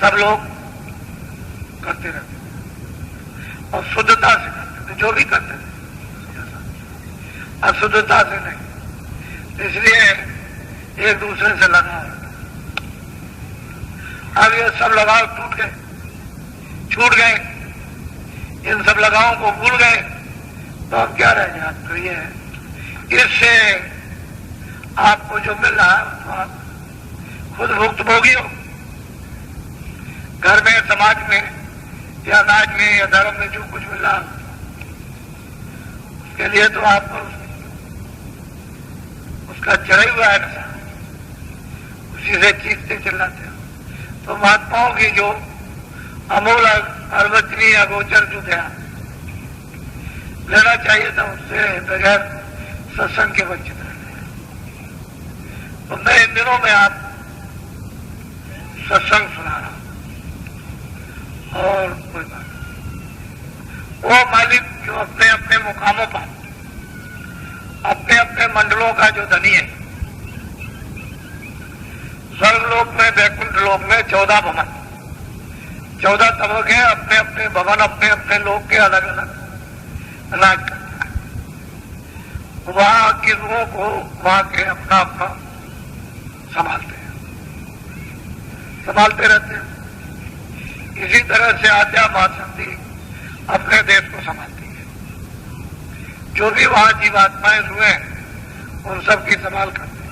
सब लोग करते रहते और शुद्धता से करते थे, जो भी करते थे अशुद्धता से नहीं। इसलिए एक दूसरे से लगाव। अब ये सब लगाव टूट गए, छूट गए, इन सब लगावों को भूल गए, तो अब क्या रह गया? तो ये है, इससे आपको जो मिल रहा है तो आप खुद भुक्तभोगी हो। घर में, समाज में या राज में या धर्म में जो कुछ मिल रहा है उसके लिए तो आप उसका चढ़ा हुआ है नशा, उसी से चीखते चिल्लाते हो। तो महात्माओं की जो अमूल अर्वचनीय अगोचर जो दया लेना चाहिए था, उससे बगैर सत्संग के वंचित रहते हैं। तो मैं इन दिनों में आप सत्संग सुना रहा हूं और कोई बात नहीं। वो मालिक जो अपने अपने मुकामों पर अपने अपने मंडलों का जो धनी है, स्वर्गलोक में, वैकुंठ लोक में 14 भवन, 14 तबक है, अपने अपने भवन अपने अपने लोक के अलग अलग राज करता है। वहां की रूहों को वहां के अपना अपना संभालते रहते हैं। इसी तरह से आद्या महाशक्ति अपने देश को संभालती है। जो भी वहां जीवात्माएं हुए उन सब की संभाल करते हैं।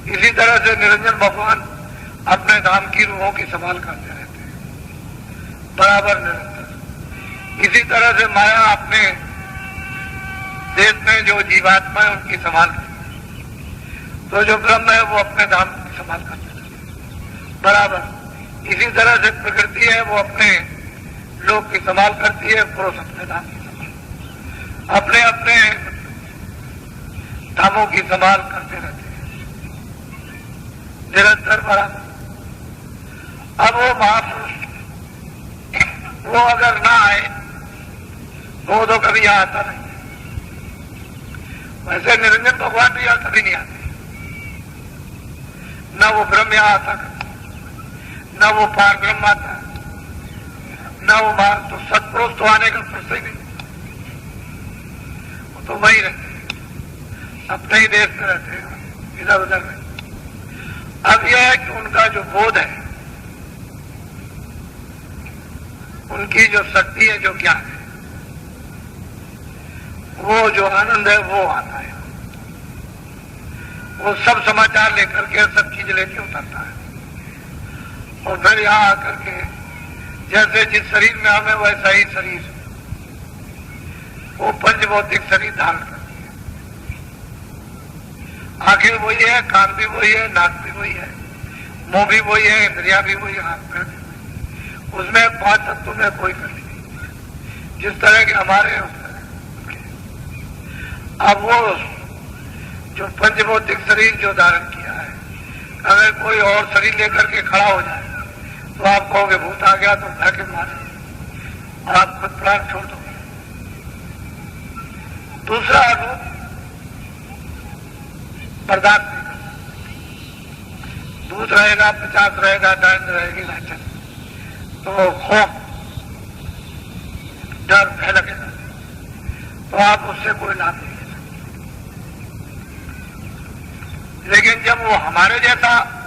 इसी तरह से निरंजन भगवान अपने धाम की रूहों की संभाल करते रहते हैं, बराबर निरंतर। इसी तरह से माया अपने देश में जो जीवात्मा है उनकी संभाल करती है। तो जो ब्रह्म है वो अपने धाम की संभाल करते रहते हैं, बराबर। इसी तरह से प्रकृति है वो अपने लोक की संभाल करती है, पुरुष अपने धाम की संभाल, अपने अपने धामों की संभाल करते रहते हैं निरंतर, बराबर। अब वो महापुरुष वो अगर ना आए वो तो कभी यहां आता नहीं। वैसे निरंजन भगवान भी यहां कभी नहीं आते, न वो ब्रह्म यहां आता, न वो पार ब्रह्म आता, न वो बाहर। तो सत्पुरुष तो आने का प्रश्न ही नहीं, वो तो वही रहते हैं, अपने ही देश में रहते हैं, इधर उधर में। अब यह है कि उनका जो बोध है, उनकी जो शक्ति है, जो ज्ञान है, वो जो आनंद है वो आता है। वो सब समाचार लेकर के, सब चीज लेके उतरता है और फिर यहां आकर के जैसे जिस शरीर में हमें वैसा ही शरीर, वो पंचभौतिक शरीर धारण करती है। आंखें वही है, कान भी वही है, नाक भी वही है, मुंह भी वही है, इंद्रिया भी वही, हाथ पैर भी वही। उसमें 5 तत्व में कोई कमी नहीं, जिस तरह के हमारे हैं उस तरह। अब वो जो पंचभौतिक शरीर जो धारण किया है, अगर कोई और शरीर लेकर के खड़ा हो जाए तो आप कहोगे भूत आ गया, तो धक्के मारे आप खुद प्राण छोड़ दोगे। दूसरा आरोप बर्दाश्त नहीं कर, दूध रहेगा, 50 रहेगा, डांड रहेगी, लाचन, तो खौफ, डर, भय लगेगा, तो आप उससे कोई लाभ नहीं ले सकते। लेकिन जब वो हमारे जैसा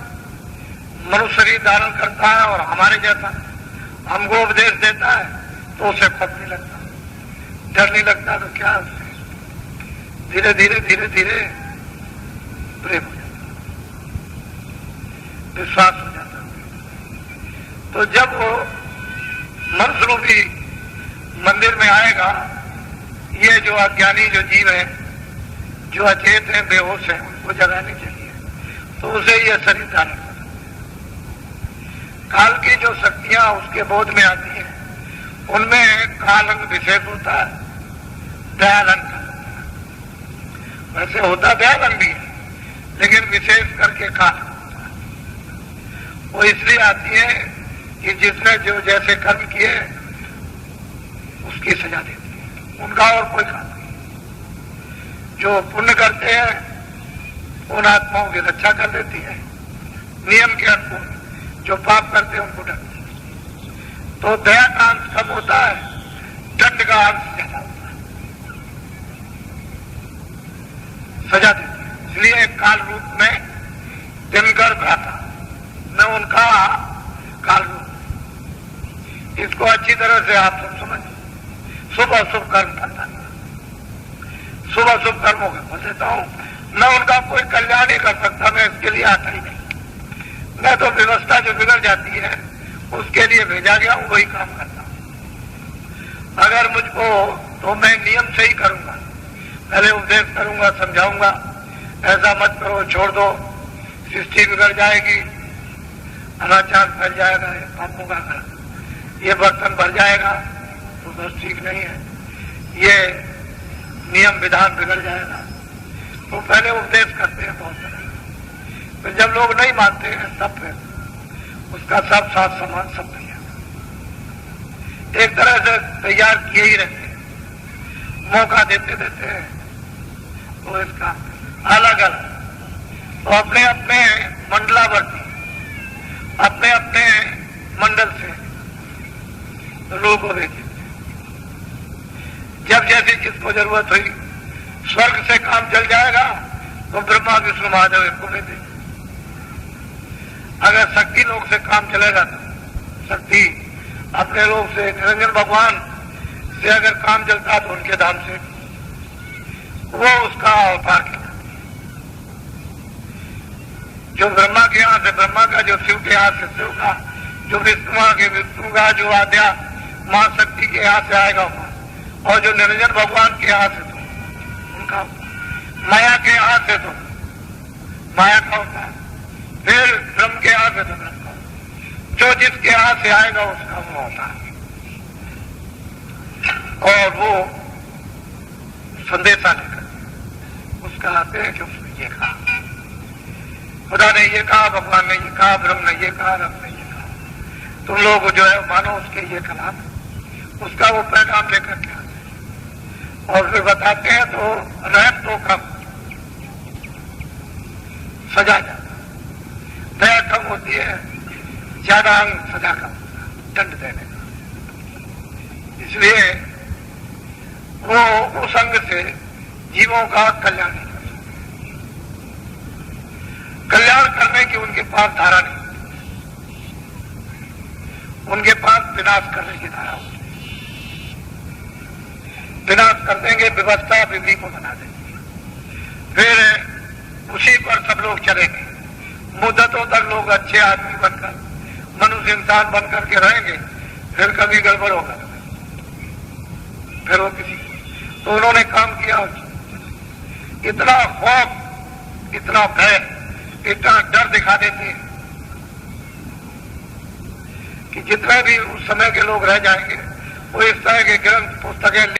मनुष्य शरीर धारण करता है और हमारे जैसा हमको उपदेश देता है, तो उसे खौफ नहीं लगता, डर नहीं लगता। तो क्या उससे धीरे धीरे धीरे धीरे प्रेम हो जाता, विश्वास हो जाता। तो जब वो मनुष्य रूपी मंदिर में आएगा, ये जो अज्ञानी जो जीव है, जो अचेत है, बेहोश है, उनको जगानी चाहिए, तो उसे ये शरीर धारण करना। काल की जो शक्तियां उसके बोध में आती हैं, उनमें काल अंग विशेष होता है, दयाल अंग का। वैसे होता दयाल अंग भी है, लेकिन विशेष करके काल होता है। वो इसलिए आती है कि जिसने जो जैसे कर्म किए उसकी सजा देती है, उनका और कोई काम नहीं। जो पुण्य करते हैं उन आत्माओं की रक्षा कर देती है, नियम के अनुकूल। जो पाप करते हैं उनको डर। तो दया का अंश कब होता है? दंड का अंश ज्यादा होता है, सजा देती है। इसलिए काल रूप में दिनकर भ्राता, मैं उनका काल रूप। इसको अच्छी तरह से आप सब समझ। शुभ अशुभ कर्म करता, शुभ अशुभ कर्मों का फल देता हूं। मैं उनका कोई कल्याण ही कर सकता, मैं इसके लिए आता ही नहीं। मैं तो व्यवस्था जो बिगड़ जाती है उसके लिए भेजा गया हूं, वही काम करता हूं। अगर मुझको, तो मैं नियम से ही करूंगा, पहले उपदेश करूंगा, समझाऊंगा, ऐसा मत करो, छोड़ दो, सृष्टि बिगड़ जाएगी, अनाचार फैल जाएगा, पापों का घर, ये बर्तन भर जाएगा, तो बस ठीक नहीं है, ये नियम विधान बिगड़ जाएगा। तो पहले उपदेश करते हैं बहुत सारे, फिर जब लोग नहीं मानते हैं तब फिर उसका सब साथ समान सब तैयार, एक तरह से तैयार किए ही रहते हैं, मौका देते देते हैं। तो इसका अलग अलग, तो अपने अपने मंडलावर्ती, अपने अपने मंडल से लोगों को भेजे। जब जैसी जिसको जरूरत हुई, स्वर्ग से काम चल जाएगा तो ब्रह्मा विष्णु महादेव इनको भेजे। अगर शक्ति लोग से काम चलेगा तो शक्ति अपने लोग से, निरंजन भगवान से अगर काम चलता तो उनके धाम से वो उसका अवतार किया। जो ब्रह्मा के यहाँ से ब्रह्मा का, जो शिव के यहाँ से शिव का, जो विष्णु के विष्णु का, जो आद्या मां शक्ति के यहाँ से आएगा, और जो निरंजन भगवान के यहाँ से तो उनका, माया के यहाँ से तो माया का होता है, फिर ब्रह्म के यहाँ से तो ब्रह्म का, जो जिसके यहाँ से आएगा उसका वो होता है। और वो संदेशा लेकर उसका आते हैं कि उसने ये कहा, खुदा ने ये कहा, भगवान ने ये कहा, ब्रह्म ने ये कहा, रब ने ये कहा, तुम लोग जो है मानो उसके ये कलाम, उसका वो पैगाम लेकर के आते हैं। और फिर बताते हैं तो रहम तो कम, सजा जाता, दया कम होती है, ज्यादा अंग सजा कम, दंड देने का। इसलिए वो उस अंग से जीवों का कल्याण नहीं कर सकते, कल्याण करने की उनके पास धारा नहीं, उनके पास विनाश करने की धारा होती है। विनाश कर देंगे, व्यवस्था बिगड़ी को बना देंगे, फिर उसी पर सब लोग चलेंगे। मुद्दतों तक लोग अच्छे आदमी बनकर, मनुष्य इंसान बनकर के रहेंगे, फिर कभी गड़बड़ होगा, फिर वो किसी, तो उन्होंने काम किया। इतना खौफ, इतना भय, इतना डर दिखा देते हैं कि जितने भी उस समय के लोग रह जाएंगे वो इस तरह के ग्रंथ पुस्तकें